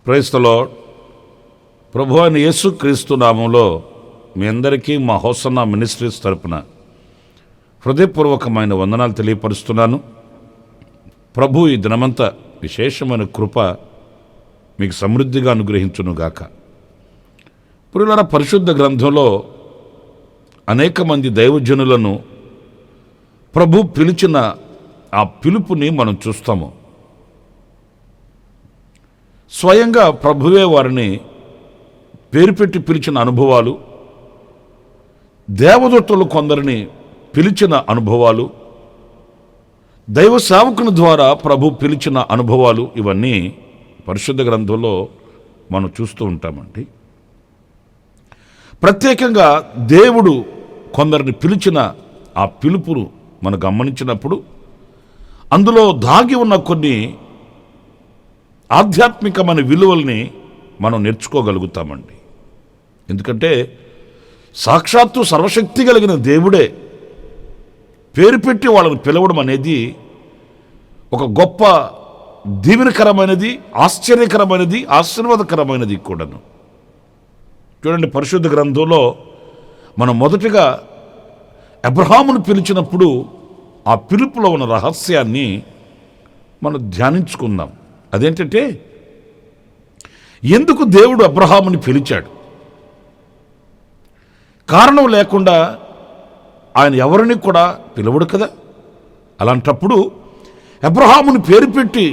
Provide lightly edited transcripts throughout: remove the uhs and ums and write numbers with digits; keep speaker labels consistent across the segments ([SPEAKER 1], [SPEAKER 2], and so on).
[SPEAKER 1] Praise the lord. ప్రభు అయిన యేసుక్రీస్తు నామంలో మీ అందరికీ మా హోసన్నా మినిస్ట్రీస్ తరపున హృదయపూర్వకమైన వందనాలు తెలియపరుస్తున్నాను. ప్రభు ఈ దినమంతా విశేషమైన కృప మీకు సమృద్ధిగా అనుగ్రహించునుగాక. ప్రియులారా, పరిశుద్ధ గ్రంథంలో అనేక మంది దైవజనులను ప్రభు పిలిచిన ఆ పిలుపుని మనం చూస్తాము. స్వయంగా ప్రభువే వారిని పేరు పెట్టి పిలిచిన అనుభవాలు, దేవదూతలు కొందరిని పిలిచిన అనుభవాలు, దైవ సేవకుని ద్వారా ప్రభు పిలిచిన అనుభవాలు, ఇవన్నీ పరిశుద్ధ గ్రంథంలో మనం చూస్తూ ఉంటామండి. ప్రత్యేకంగా దేవుడు కొందరిని పిలిచిన ఆ పిలుపును మనం గమనించినప్పుడు అందులో దాగి ఉన్న కొన్ని ఆధ్యాత్మికమైన విలువల్ని మనం నేర్చుకోగలుగుతామండి. ఎందుకంటే సాక్షాత్తు సర్వశక్తి కలిగిన దేవుడే పేరు పెట్టి వాళ్ళని పిలవడం అనేది ఒక గొప్ప దీవెనకరమైనది, ఆశ్చర్యకరమైనది, ఆశీర్వాదకరమైనది కూడాను. చూడండి, పరిశుద్ధ గ్రంథంలో మనం మొదటిగా అబ్రహామును పిలిచినప్పుడు ఆ పిలుపులో ఉన్న రహస్యాన్ని మనం ధ్యానించుకుందాం. అదేంటంటే, ఎందుకు దేవుడు అబ్రహాముని పిలిచాడు? కారణం లేకుండా ఆయన ఎవరిని కూడా పిలవడు కదా. అలాంటప్పుడు అబ్రహాముని పేరు పెట్టి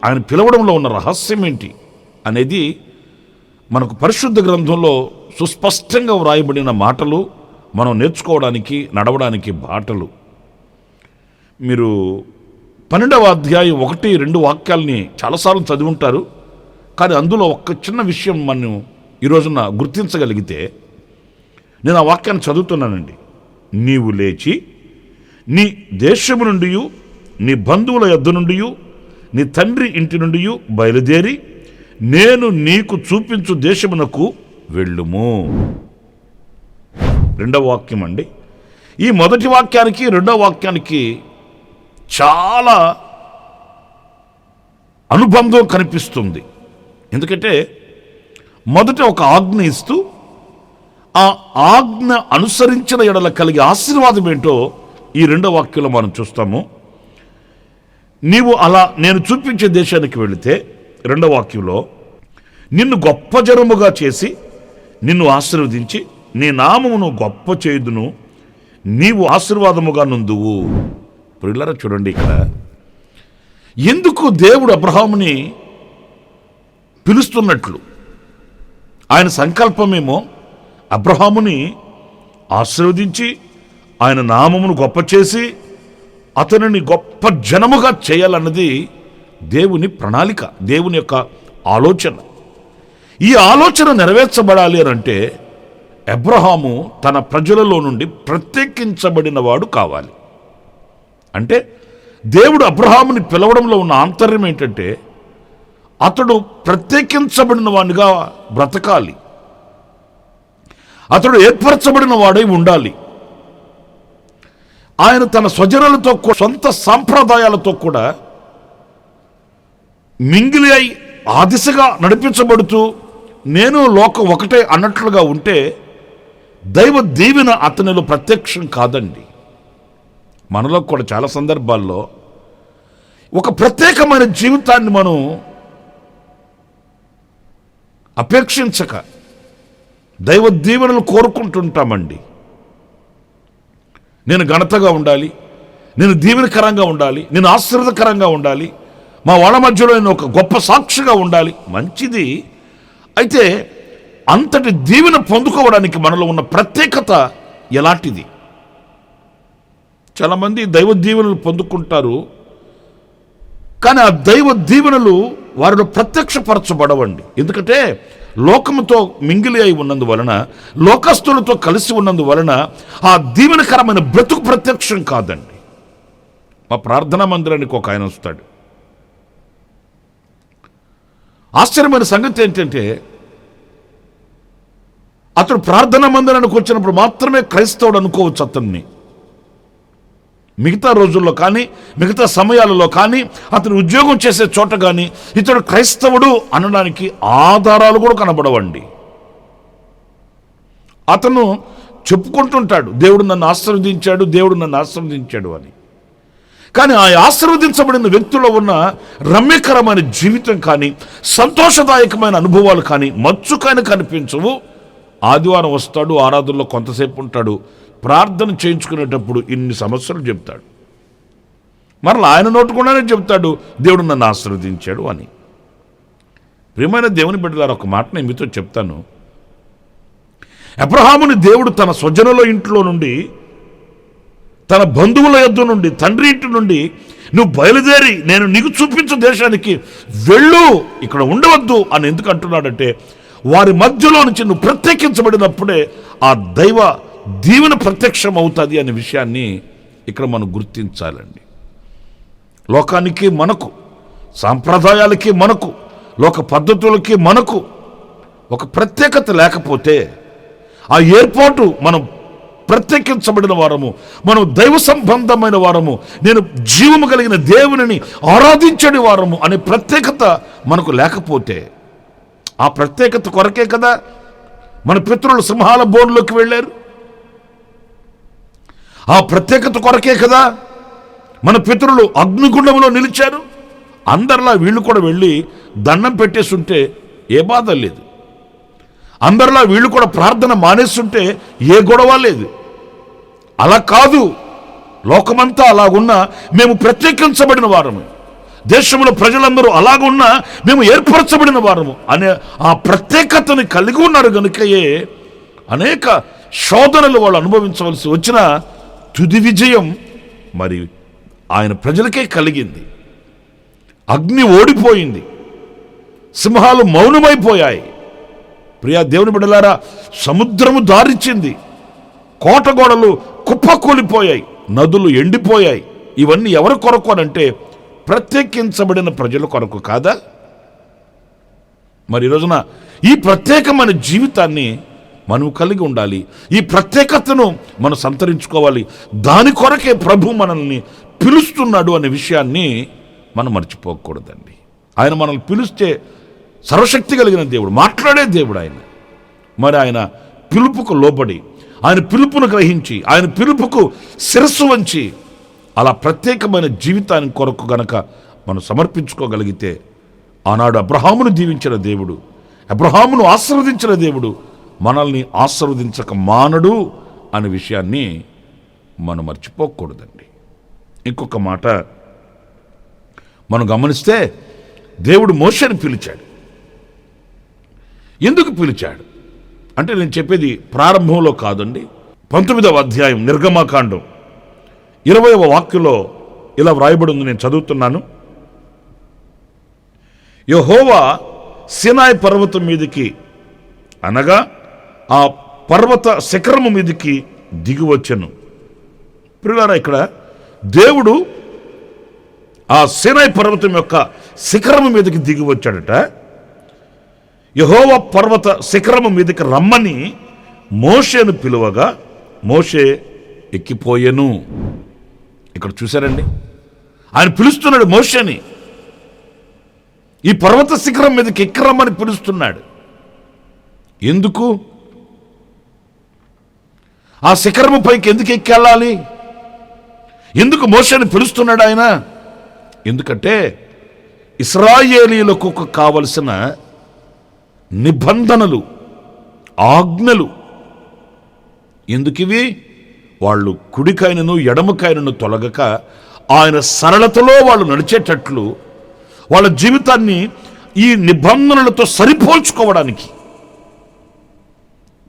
[SPEAKER 1] ఆయన పిలవడంలో ఉన్న రహస్యం ఏంటి అనేది మనకు పరిశుద్ధ గ్రంథంలో సుస్పష్టంగా వ్రాయబడిన మాటలు, మనం నేర్చుకోవడానికి, నడవడానికి బాటలు. మీరు 12వ అధ్యాయం 1-2 వాక్యాలని చాలాసార్లు చదివి ఉంటారు. కానీ అందులో ఒక చిన్న విషయం మనం ఈరోజున గుర్తించగలిగితే, నేను ఆ వాక్యాన్ని చదువుతున్నానండి. నీవు లేచి నీ దేశము నుండి, నీ బంధువుల యొద్ద నుండి, నీ తండ్రి ఇంటి నుండి బయలుదేరి నేను నీకు చూపించు దేశమునకు వెళ్ళుము. 2వ వాక్యం అండి. ఈ మొదటి వాక్యానికి 2వ వాక్యానికి చాలా అనుబంధం కనిపిస్తుంది. ఎందుకంటే మొదట ఒక ఆజ్ఞ ఇస్తూ ఆ ఆజ్ఞ అనుసరించిన ఎడల కలిగే ఆశీర్వాదం ఏంటో ఈ 2వ వాక్యంలో మనం చూస్తాము. నీవు అలా నేను చూపించే దేశానికి వెళితే, 2వ వాక్యంలో, నిన్ను గొప్ప జనముగా చేసి నిన్ను ఆశీర్వదించి నీ నామమును గొప్ప చేయుదును, నీవు ఆశీర్వాదముగా నుందువు. ప్రియులారా, చూడండి, ఇక్కడ ఎందుకు దేవుడు అబ్రహాముని పిలుస్తున్నట్లు, ఆయన సంకల్పమేమో అబ్రహాముని ఆశీర్వదించి ఆయన నామమును గొప్ప చేసి అతనిని గొప్ప జనముగా చేయాలన్నది దేవుని ప్రణాళిక, దేవుని యొక్క ఆలోచన. ఈ ఆలోచన నెరవేర్చబడాలి అని అంటే అబ్రహాము తన ప్రజలలో నుండి ప్రత్యేకించబడిన వాడు కావాలి. అంటే దేవుడు అబ్రహాముని పిలవడంలో ఉన్న ఆంతర్యం ఏంటంటే, అతడు ప్రత్యేకించబడిన వాడిగా బ్రతకాలి, అతడు ఏర్పరచబడిన వాడై ఉండాలి. ఆయన తన స్వజనులతో, సొంత సాంప్రదాయాలతో కూడా మింగిలి అయి ఆ దిశగా నడిపించబడుతూ నేను లోకం ఒకటే అన్నట్లుగా ఉంటే దైవ దీవెన అతనిలో ప్రత్యక్షం కాదండి. మనలో కూడా చాలా సందర్భాల్లో ఒక ప్రత్యేకమైన జీవితాన్ని మనం అపేక్షించక దైవ దీవెనలు కోరుకుంటుంటామండి. నేను ఘనతగా ఉండాలి, నేను దీవెనకరంగా ఉండాలి, నేను ఆశీర్వాదకరంగా ఉండాలి, మా వాళ్ళ మధ్యలో నేను ఒక గొప్ప సాక్షిగా ఉండాలి. మంచిది. అయితే అంతటి దీవెన పొందుకోవడానికి మనలో ఉన్న ప్రత్యేకత ఎలాంటిది? చాలామంది దైవ దీవెనలు పొందుకుంటారు, కానీ ఆ దైవ దీవెనలు వారిలో ప్రత్యక్షపరచబడవండి. ఎందుకంటే లోకముతో మింగిలి అయి ఉన్నందువలన, లోకస్తులతో కలిసి ఉన్నందువలన ఆ దీవెనకరమైన బ్రతుకు ప్రత్యక్షం కాదండి. మా ప్రార్థనా మందిరానికి ఒక ఆయన వస్తాడు. ఆశ్చర్యమైన సంగతి ఏంటంటే, అతడు ప్రార్థనా మందిరానికి వచ్చినప్పుడు మాత్రమే క్రైస్తవుడు అనుకోవచ్చు అతన్ని. మిగతా రోజుల్లో కానీ, మిగతా సమయాలలో కానీ, అతను ఉద్యోగం చేసే చోట కానీ ఇతడు క్రైస్తవుడు అనడానికి ఆధారాలు కూడా కనబడవండి. అతను చెప్పుకుంటుంటాడు, దేవుడు నన్ను ఆశీర్వదించాడు, దేవుడు నన్ను ఆశీర్వదించాడు అని. కానీ ఆ ఆశీర్వదించబడిన వ్యక్తిలో ఉన్న రమ్యకరమైన జీవితం కానీ, సంతోషదాయకమైన అనుభవాలు కానీ మచ్చుకైనా కనిపించవు. ఆదివారం వస్తాడు, ఆరాధనలో కొంతసేపు ఉంటాడు, ప్రార్థన చేయించుకునేటప్పుడు ఇన్ని సమస్యలు చెప్తాడు. మరలా ఆయన నోటుకుండానే చెప్తాడు, దేవుడు నన్ను ఆశీర్వదించాడు అని. ప్రియమైన దేవుని బిడ్డలారా, ఒక మాట నేను మీతో చెప్తాను. అబ్రహాముని దేవుడు తన స్వజనుల ఇంట్లో నుండి, తన బంధువుల యొద్ద నుండి, తండ్రి ఇంటి నుండి నువ్వు బయలుదేరి నేను నీకు చూపించు దేశానికి వెళ్ళు, ఇక్కడ ఉండవద్దు అని ఎందుకు అంటున్నాడంటే, వారి మధ్యలో నుంచి నువ్వు ప్రత్యేకించబడినప్పుడే ఆ దైవ దీవెన ప్రత్యక్షం అవుతుంది అనే విషయాన్ని ఇక్కడ మనం గుర్తించాలండి. లోకానికి మనకు, సాంప్రదాయాలకి మనకు, లోక పద్ధతులకి మనకు ఒక ప్రత్యేకత లేకపోతే, ఆ ఏర్పాటు మనం ప్రత్యేకించబడిన వారము, మనం దైవ సంబంధమైన వారము, నేను జీవము కలిగిన దేవునిని ఆరాధించని వారము అనే ప్రత్యేకత మనకు లేకపోతే, ఆ ప్రత్యేకత కొరకే కదా మన పితరులు సింహాల బోన్లోకి వెళ్ళారు. ఆ ప్రత్యేకత కొరకే కదా మన పితరులు అగ్నిగుండంలో నిలిచారు. అందరిలా వీళ్ళు కూడా వెళ్ళి దండం పెట్టేస్తుంటే ఏ బాధ లేదు. అందరిలా వీళ్ళు కూడా ప్రార్థన మానేస్తుంటే ఏ గొడవ లేదు. అలా కాదు, లోకమంతా అలాగున్నా మేము ప్రత్యేకించబడిన వారము, దేశంలో ప్రజలందరూ అలాగున్నా మేము ఏర్పరచబడిన వారము అనే ఆ ప్రత్యేకతని కలిగి ఉన్నారు కనుకయే అనేక శోధనలు వాళ్ళు అనుభవించవలసి వచ్చిన తుది విజయం మరి ఆయన ప్రజలకే కలిగింది. అగ్ని ఓడిపోయింది, సింహాలు మౌనమైపోయాయి. ప్రియా దేవుని బిడ్డలారా, సముద్రము దారిచ్చింది, కోటగోడలు కుప్పకూలిపోయాయి, నదులు ఎండిపోయాయి. ఇవన్నీ ఎవరి కొరకు అనంటే ప్రత్యేకించబడిన ప్రజల కొరకు కాదా? మరి ఈరోజున ఈ ప్రత్యేకమైన జీవితాన్ని మనం కలిగి ఉండాలి. ఈ ప్రత్యేకతను మనం సంతరించుకోవాలి. దాని కొరకే ప్రభు మనల్ని పిలుస్తున్నాడు అనే విషయాన్ని మనం మర్చిపోకూడదండి. ఆయన మనల్ని పిలిస్తే సర్వశక్తి కలిగిన దేవుడు, మాట్లాడే దేవుడు ఆయన. మరి ఆయన పిలుపుకు లోబడి, ఆయన పిలుపును గ్రహించి, ఆయన పిలుపుకు శిరస్సు వంచి అలా ప్రత్యేకమైన జీవితాన్ని కొరకు గనక మనం సమర్పించుకోగలిగితే, ఆనాడు అబ్రహామును దీవించిన దేవుడు, అబ్రహామును ఆశీర్వదించిన దేవుడు మనల్ని ఆశీర్వదించక మానడు అనే విషయాన్ని మనం మర్చిపోకూడదండి. ఇంకొక మాట మనం గమనిస్తే, దేవుడు మోషేని పిలిచాడు. ఎందుకు పిలిచాడు అంటే, నేను చెప్పేది ప్రారంభంలో కాదండి. 19వ అధ్యాయం నిర్గమకాండం 20వ వాక్యంలో ఇలా వ్రాయబడి ఉంది, నేను చదువుతున్నాను. యెహోవా సీనాయి పర్వతం మీదకి, అనగా ఆ పర్వత శిఖరము మీదకి దిగివచ్చెను. ప్రియులారా, ఇక్కడ దేవుడు ఆ సీనాయి పర్వతం యొక్క శిఖరము మీదకి దిగి వచ్చాడట. యెహోవా పర్వత శిఖరము మీదకి రమ్మని మోషేను పిలువగా మోషే ఎక్కిపోయెను. ఇక్కడ చూశారండి, ఆయన పిలుస్తున్నాడు మోషేని. ఈ పర్వత శిఖరం మీదకి ఎక్కరమ్మని పిలుస్తున్నాడు. ఎందుకు? ఆ శిఖరము పైకి ఎందుకు ఎక్కెళ్ళాలి? ఎందుకు మోషేని పిలుస్తున్నాడు ఆయన? ఎందుకంటే ఇశ్రాయేలీయులకు కావలసిన నిబంధనలు, ఆజ్ఞలు ఎందుకివి? వాళ్ళు కుడికైనను ఎడమకైనను తొలగక ఆయన సరళతలో వాళ్ళు నడిచేటట్లు వాళ్ళ జీవితాన్ని ఈ నిబంధనలతో సరిపోల్చుకోవడానికి.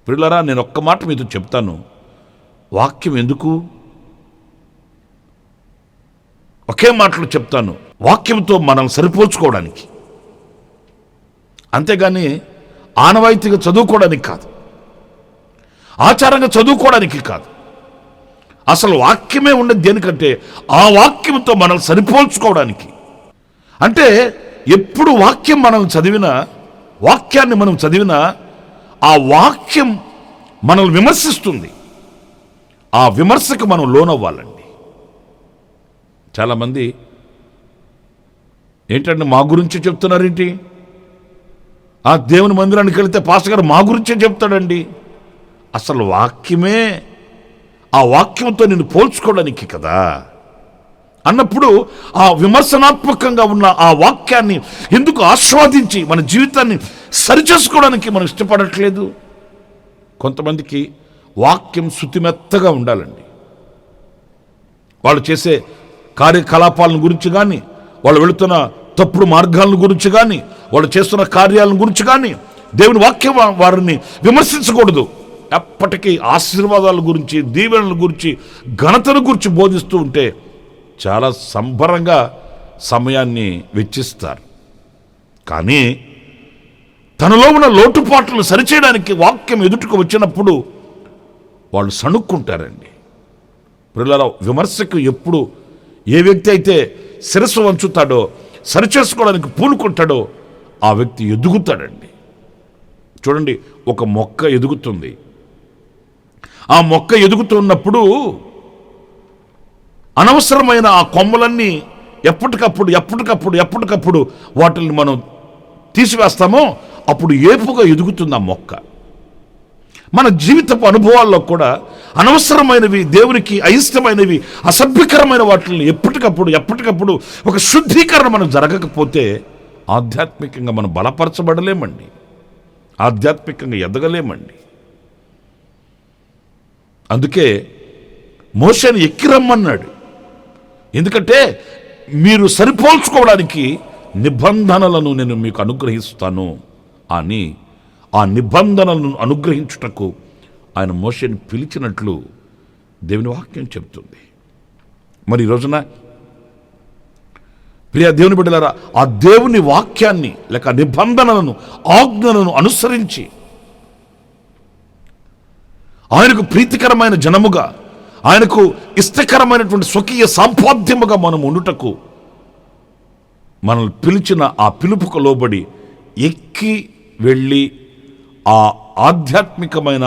[SPEAKER 1] ప్రియులారా, నేను ఒక్క మాట మీతో చెప్తాను. వాక్యం ఎందుకు? ఒకే మాటలు చెప్తాను. వాక్యంతో మనం సరిపోల్చుకోవడానికి, అంతేగాని ఆనవాయితీగా చదువుకోవడానికి కాదు, ఆచారంగా చదువుకోవడానికి కాదు. అసలు వాక్యమే ఉండదు దేనికంటే ఆ వాక్యంతో మనం సరిపోల్చుకోవడానికి. అంటే ఎప్పుడు వాక్యాన్ని మనం చదివినా ఆ వాక్యం మనల్ని విమర్శిస్తుంది. ఆ విమర్శకు మనం లోనవ్వాలండి. చాలామంది ఏంటంటే మా గురించి చెప్తున్నారేంటి, ఆ దేవుని మందిరానికి వెళితే పాస్టర్ గారు మా గురించే చెప్తాడండి. అసలు వాక్యమే, ఆ వాక్యంతో నిన్ను పోల్చుకోవడానికి కదా అన్నప్పుడు ఆ విమర్శనాత్మకంగా ఉన్న ఆ వాక్యాన్ని ఎందుకు ఆస్వాదించి మన జీవితాన్ని సరిచేసుకోవడానికి మనం ఇష్టపడట్లేదు? కొంతమందికి వాక్యం శుతిమెత్తగా ఉండాలండి. వాళ్ళు చేసే కార్యకలాపాలను గురించి కానీ, వాళ్ళు వెళుతున్న తప్పుడు మార్గాలను గురించి కానీ, వాళ్ళు చేస్తున్న కార్యాలను గురించి కానీ దేవుని వాక్యం వారిని విమర్శించకూడదు. ఎప్పటికీ ఆశీర్వాదాల గురించి, దీవెనల గురించి, ఘనతను గురించి బోధిస్తూ ఉంటే చాలా సంబరంగా సమయాన్ని వెచ్చిస్తారు. కానీ తనలో ఉన్న లోటుపాట్లను సరిచేయడానికి వాక్యం ఎదుటికి వచ్చినప్పుడు వాళ్ళు సణుక్కుంటారండి. పిల్లల విమర్శకు ఎప్పుడు ఏ వ్యక్తి అయితే శిరస్సు వంచుతాడో, సరిచేసుకోవడానికి పూనుకుంటాడో ఆ వ్యక్తి ఎదుగుతాడండి. చూడండి, ఒక మొక్క ఎదుగుతుంది. ఆ మొక్క ఎదుగుతున్నప్పుడు అనవసరమైన ఆ కొమ్మలన్నీ ఎప్పటికప్పుడు వాటిని మనం తీసివేస్తామో అప్పుడు ఏపుగా ఎదుగుతుంది ఆ మొక్క. మన జీవితపు అనుభవాల్లో కూడా అనవసరమైనవి, దేవునికి అయిష్టమైనవి, అసభ్యకరమైన వాటిని ఎప్పటికప్పుడు ఒక శుద్ధీకరణ మనం జరగకపోతే ఆధ్యాత్మికంగా మనం బలపరచబడలేమండి, ఆధ్యాత్మికంగా ఎదగలేమండి. అందుకే మోషేని ఎక్కిరమ్మన్నాడు. ఎందుకంటే మీరు సరిపోల్చుకోవడానికి నిబంధనలను నేను మీకు అనుగ్రహిస్తాను అని ఆ నిబంధనలను అనుగ్రహించుటకు ఆయన మోషేని పిలిచినట్లు దేవుని వాక్యం చెప్తుంది. మరి ఈ రోజున ప్రియ దేవుని బిడ్డలారా, ఆ దేవుని వాక్యాన్ని లేక నిబంధనలను, ఆజ్ఞలను అనుసరించి ఆయనకు ప్రీతికరమైన జనముగా, ఆయనకు ఇష్టకరమైనటువంటి స్వకీయ సంపాద్యముగా మనం ఉండుటకు మనల్ని పిలిచిన ఆ పిలుపుకు లోబడి ఎక్కి వెళ్ళి ఆ ఆధ్యాత్మికమైన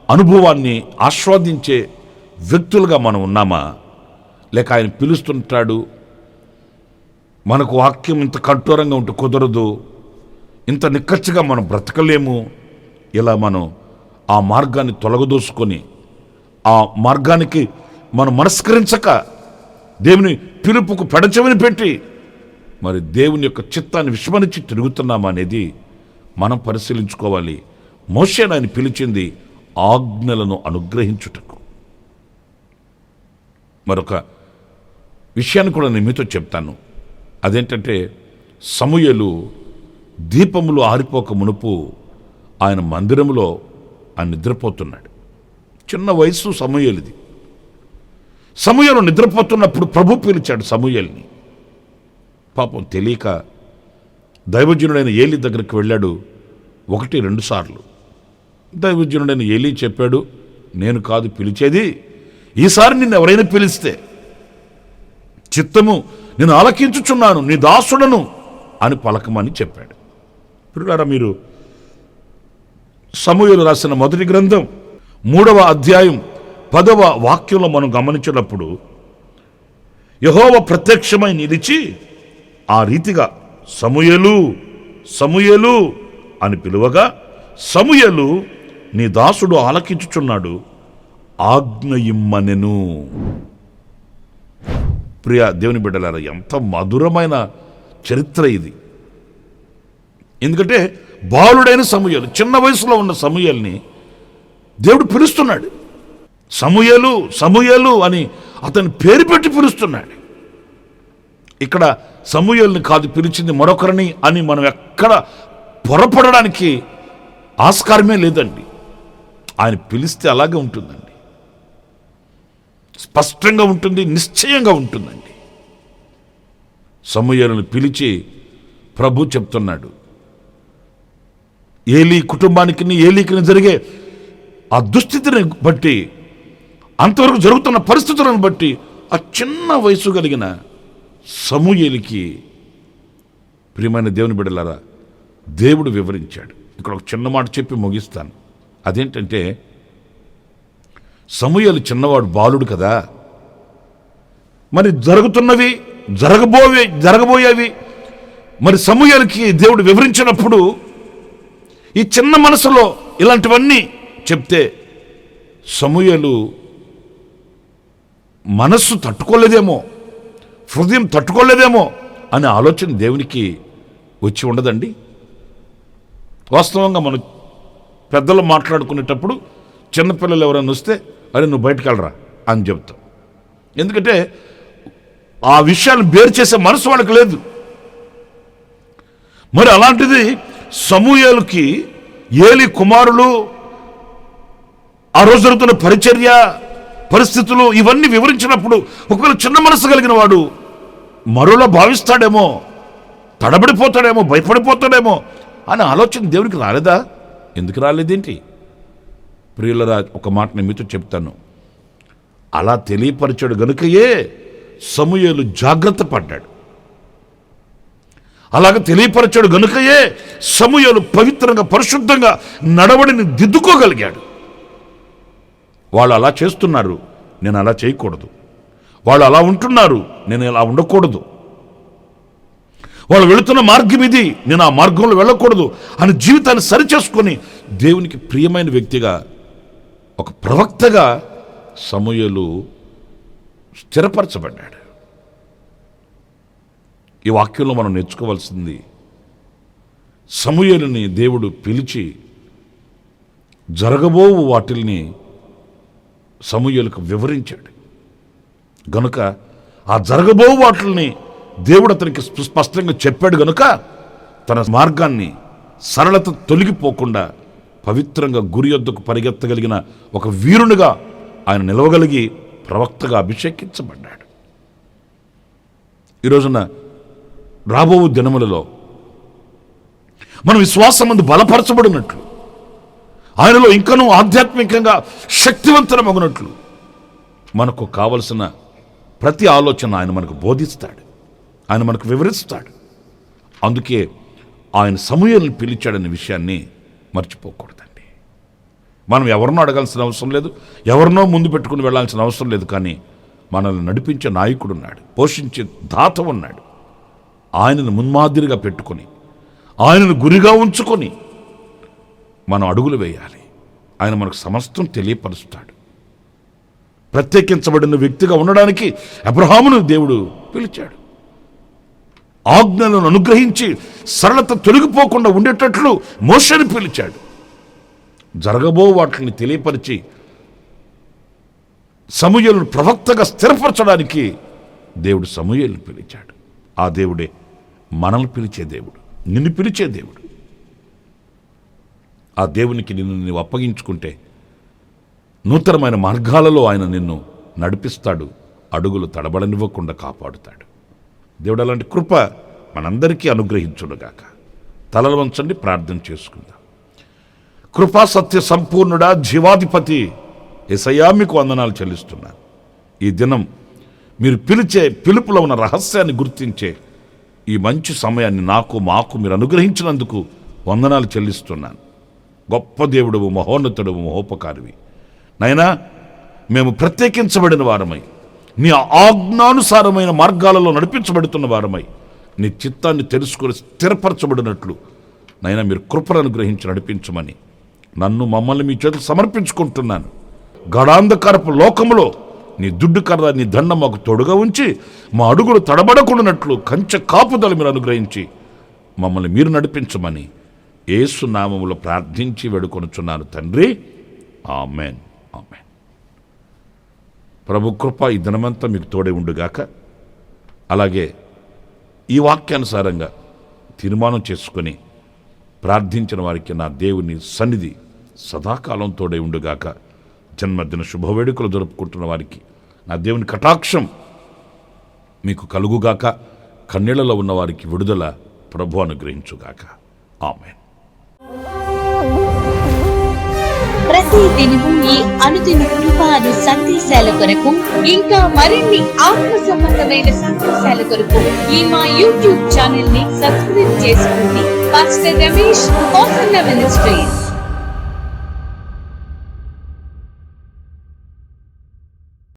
[SPEAKER 1] అనుభవాన్ని ఆస్వాదించే వ్యక్తులుగా మనం ఉన్నామా? లేక ఆయన పిలుస్తుంటాడు, మనకు వాక్యం ఇంత కఠోరంగా ఉంటే కుదరదు, ఇంత నిక్కచ్చిగా మనం బ్రతకలేము, ఇలా మనం ఆ మార్గాన్ని తొలగదోసుకొని ఆ మార్గానికి మనం మనస్కరించక దేవుని పిలుపుకు పెడచెవిని పెట్టి మరి దేవుని యొక్క చిత్తాన్ని విస్మరించి తిరుగుతున్నామా అనేది మనం పరిశీలించుకోవాలి. మోషేను ఆయన పిలిచింది ఆజ్ఞలను అనుగ్రహించుటకు. మరొక విషయాన్ని కూడా నేను మీతో చెప్తాను. అదేంటంటే, సమూయేలు దీపములు ఆరిపోక మునుపు ఆయన మందిరములో ఆయన నిద్రపోతున్నాడు. చిన్న వయసు సమూయేలుది. సమూయేలు నిద్రపోతున్నప్పుడు ప్రభు పిలిచాడు సమూయేలుని. పాపం తెలియక దైవజనుడైన ఏలీ దగ్గరికి వెళ్ళాడు 1-2 సార్లు. దైవజనుడైన ఏలీ చెప్పాడు, నేను కాదు పిలిచేది, ఈసారి నిన్ను ఎవరైనా పిలిస్తే చిత్తము నేను ఆలకించుచున్నాను, నీ దాసుడను అని పలకమని చెప్పాడు. పిల్లారా, మీరు సమూయేలు రాసిన మొదటి గ్రంథం 3వ అధ్యాయం 10వ వాక్యంలో మనం గమనించినప్పుడు యెహోవా ప్రత్యక్షమై నిలిచి ఆ రీతిగా సమూయేలు సమూయేలు అని పిలువగా, సమూయేలు నీ దాసుడు ఆలకించుచున్నాడు, ఆజ్ఞ ఇమ్మనెను. ప్రియ దేవుని బిడ్డలారా, ఎంత మధురమైన చరిత్ర ఇది. ఎందుకంటే బాలుడైన సమూయేలు, చిన్న వయసులో ఉన్న సమూయేలుని దేవుడు పిలుస్తున్నాడు. సమూయేలు సమూయేలు అని అతని పేరు పెట్టి పిలుస్తున్నాడు. ఇక్కడ సమూయేలుని కాదు పిలిచింది, మరొకరిని అని మనం ఎక్కడ పొరపడడానికి ఆస్కారమే లేదండి. ఆయన పిలిస్తే అలాగే ఉంటుందండి, స్పష్టంగా ఉంటుంది, నిశ్చయంగా ఉంటుందండి. సమూయేలును పిలిచి ప్రభు చెప్తున్నాడు, ఏలీ కుటుంబానికి ఏలీకి జరిగే ఆ దుస్థితిని బట్టి, అంతవరకు జరుగుతున్న పరిస్థితులను బట్టి ఆ చిన్న వయసు కలిగిన సమూయేలుకి, ప్రియమైన దేవుని బిడ్డలారా, దేవుడు వివరించాడు. ఇక్కడ ఒక చిన్న మాట చెప్పి ముగిస్తాను. అదేంటంటే, సమూయేలు చిన్నవాడు, బాలుడు కదా. మరి జరుగుతున్నవి జరగబోయేవి మరి సమూయేలుకి దేవుడు వివరించినప్పుడు ఈ చిన్న మనసులో ఇలాంటివన్నీ చెప్తే సమూయేలు మనస్సు తట్టుకోలేదేమో, హృదయం తట్టుకోలేదేమో అనే ఆలోచన దేవునికి వచ్చి ఉండదండి. వాస్తవంగా మనం పెద్దలు మాట్లాడుకునేటప్పుడు చిన్నపిల్లలు ఎవరైనా వస్తే, అరే నువ్వు బయటకు వెళ్ళరా అని చెప్తాం. ఎందుకంటే ఆ విషయాలు బేరు చేసే మనసు వాళ్ళకి లేదు. మరి అలాంటిది సమూయేలుకి ఏలీ కుమారులు, ఆ రోజు జరుగుతున్న పరిచర్య పరిస్థితులు ఇవన్నీ వివరించినప్పుడు ఒకవేళ చిన్న మనసు కలిగిన వాడు మరోలా భావిస్తాడేమో, తడబడిపోతాడేమో, భయపడిపోతాడేమో అనే ఆలోచన దేవునికి రాలేదా? ఎందుకు రాలేదేంటి? ప్రియులరా, ఒక మాట నేను మీతో చెప్తాను. అలా తెలియపరిచాడు గనుకయే సమూయేలు జాగ్రత్త పడ్డాడు. అలాగ తెలియపరిచాడు గనుకయే సమూయేలు పవిత్రంగా పరిశుద్ధంగా నడవడిని దిద్దుకోగలిగాడు. వాళ్ళు అలా చేస్తున్నారు, నేను అలా చేయకూడదు. వాళ్ళు అలా ఉంటున్నారు, నేను ఇలా ఉండకూడదు. వాళ్ళు వెళుతున్న మార్గం ఇది, నేను ఆ మార్గంలో వెళ్ళకూడదు అని జీవితాన్ని సరిచేసుకొని దేవునికి ప్రియమైన వ్యక్తిగా, ఒక ప్రవక్తగా సమూయేలు స్థిరపరచబడ్డాడు. ఈ వాక్యంలో మనం నేర్చుకోవాల్సింది, సమూయేలుని దేవుడు పిలిచి జరగబోవు వాటిల్ని సమూయేలుకు వివరించాడు గనుక, ఆ జరగబోవు వాటిల్ని దేవుడు అతనికి స్పష్టంగా చెప్పాడు గనుక తన మార్గాన్ని, సరళత తొలగిపోకుండా పవిత్రంగా గురి యొద్దకు పరిగెత్తగలిగిన ఒక వీరునిగా ఆయన నిలవగలిగి ప్రవక్తగా అభిషేకించబడ్డాడు. ఈ రోజున రాబో దినములలో మన విశ్వాసమందు బలపరచబడినట్లు, ఆయనలో ఇంకనూ ఆధ్యాత్మికంగా శక్తివంతమగునట్లు మనకు కావలసిన ప్రతి ఆలోచన ఆయన మనకు బోధిస్తాడు, ఆయన మనకు వివరిస్తాడు. అందుకే ఆయన సమూయేలును పిలిచాడనే విషయాన్ని మర్చిపోకూడదండి. మనం ఎవరినో అడగాల్సిన అవసరం లేదు, ఎవరినో ముందు పెట్టుకుని వెళ్ళాల్సిన అవసరం లేదు. కానీ మనల్ని నడిపించే నాయకుడు ఉన్నాడు, పోషించే దాత ఉన్నాడు. ఆయనను మున్మాదిరిగా పెట్టుకొని, ఆయనను గురిగా ఉంచుకొని మనం అడుగులు వేయాలి. ఆయన మనకు సమస్తం తెలియపరుస్తాడు. ప్రత్యేకించబడిన వ్యక్తిగా ఉండడానికి అబ్రహామును దేవుడు పిలిచాడు. ఆజ్ఞలను అనుగ్రహించి సరళత తొలగిపోకుండా ఉండేటట్లు మోషేను పిలిచాడు. జరగబో వాటిని తెలియపరిచి సమూయేలును ప్రవక్తగా స్థిరపరచడానికి దేవుడు సమూయేలును పిలిచాడు. ఆ దేవుడే మనల్ని పిలిచే దేవుడు, నిన్ను పిలిచే దేవుడు. ఆ దేవునికి నిన్ను నీవు అప్పగించుకుంటే నూతనమైన మార్గాలలో ఆయన నిన్ను నడిపిస్తాడు, అడుగులు తడబడనివ్వకుండా కాపాడుతాడు. దేవుడు అలాంటి కృప మనందరికీ అనుగ్రహించుడుగాక. తలలు వంచండి, ప్రార్థన చేసుకుందాం. కృపా సత్య సంపూర్ణుడా, జీవాధిపతి యేసయ్యా, మీకు వందనాలు చెల్లిస్తున్నాను. ఈ దినం మీరు పిలిచే పిలుపులో ఉన్న రహస్యాన్ని గుర్తించే ఈ మంచి సమయాన్ని మాకు మీరు అనుగ్రహించినందుకు వందనాలు చెల్లిస్తున్నాను. గొప్ప దేవుడువు, మహోన్నతుడువు, మహోపకారివి. నైనా మేము ప్రత్యేకించబడిన వారమై, నీ ఆజ్ఞానుసారమైన మార్గాలలో నడిపించబడుతున్న వారమై, నీ చిత్తాన్ని తెలుసుకొని స్థిరపరచబడినట్లు నైనా మీరు కృపను అనుగ్రహించి నడిపించమని మమ్మల్ని మీ చేతులు సమర్పించుకుంటున్నాను. గడాంధకారపు లోకములో నీ దుడ్డు కర్ర, నీ దండం మాకు తోడుగా ఉంచి మా అడుగులు తడబడకుండానట్లు కంచె కాపుదల మీరు అనుగ్రహించి మమ్మల్ని మీరు నడిపించమని యేసు నామములో ప్రార్థించి వేడుకొనుచున్నాను తండ్రి. Amen, amen. ప్రభు కృప ఈ దినమంతా మీకు తోడే ఉండుగాక. అలాగే ఈ వాక్యానుసారంగా తీర్మానం చేసుకొని ప్రార్థించిన వారికి నా దేవుని సన్నిధి సదాకాలం తోడే ఉండుగాక. జన్మదిన శుభవేడుకలు జరుపుకుంటున్న వారికి నా దేవుని కటాక్షం మీకు కలుగుగాక. కన్నీళ్లలో ఉన్న వారికి విడుదల ప్రభు అనుగ్రహించుగాక. ఆమేన్.
[SPEAKER 2] ప్రతి దినము ఈ అనుదిన కృపాను సందేశాల కొరకు, ఇంకా మరిన్ని ఆత్మ సంబంధమైన సందేశాల కొరకు ఈ మా యూట్యూబ్ ఛానల్ ని సబ్స్క్రైబ్ చేసుకోండి. Pastor Ramesh, hosanna ministries.